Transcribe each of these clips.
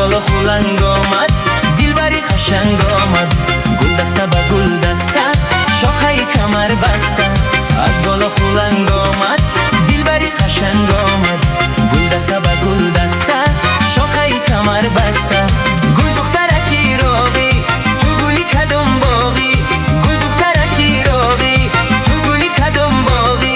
بالا خلنگ آمد، دلبری قشنگ آمد، گل دسته به گل دسته، شاخه کمر بسته. از بالا خلنگ آمد، دلبری قشنگ آمد، گل دسته به گل دسته، شاخه کمر بسته. گل دخترکی راغی تو گلی کدام باغی، گل دخترکی راغی تو گلی کدام باغی.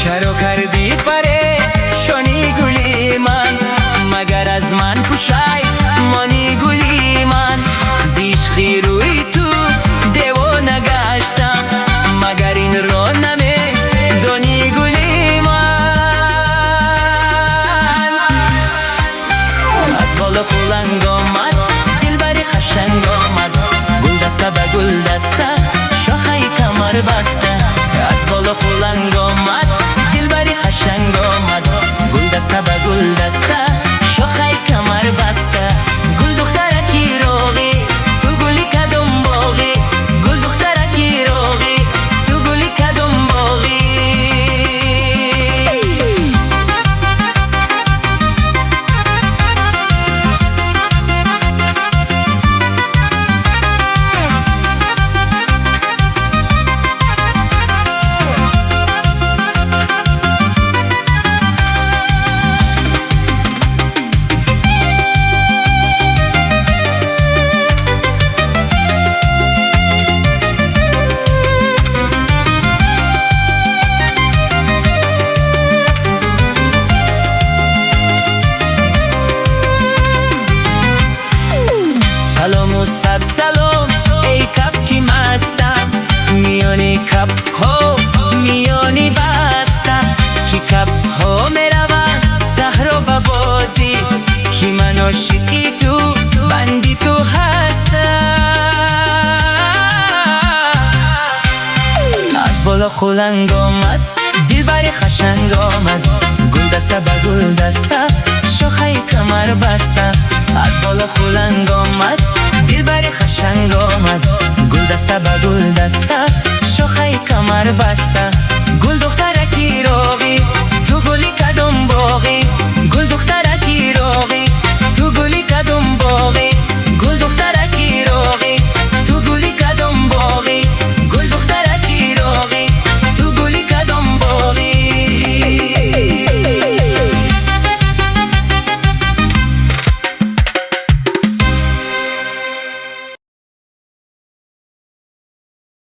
چرا کردی پریشانی گلی من، مگر از من پشیمانی گلی من. زیشقی روی تو دیوانه گشتم، مگر این را نمیدانی گلی من. از بالا خلنگ آمد، دلبری قشنگ آمد، گل دسته به گل دسته، شاخه کمر بسته. از بالا خلنگ آمد، دلبری قشنگ آمد، گل دسته به گل دسته، شاخه کمر بسته. گل دخترکی راغی تو گلی کدام باغی، گل دخترکی راغی تو گلی کدام باغی. سلام و صد سلام ای کپ کی مستم، میانی کپ ها میانی بستم. کی کپ ها میروند صحرا به بازی، کی من عاشقی تو بندی تو هستم. از بالا خلنگ آمد، دلبری قشنگ آمد، گل دسته به گل دسته، شاخه کمر بسته. از بالا خلنگ آمد، دلبری قشنگ آمد، گل دسته به گل دسته، شاخه کمر بسته. گل دخترکی راغی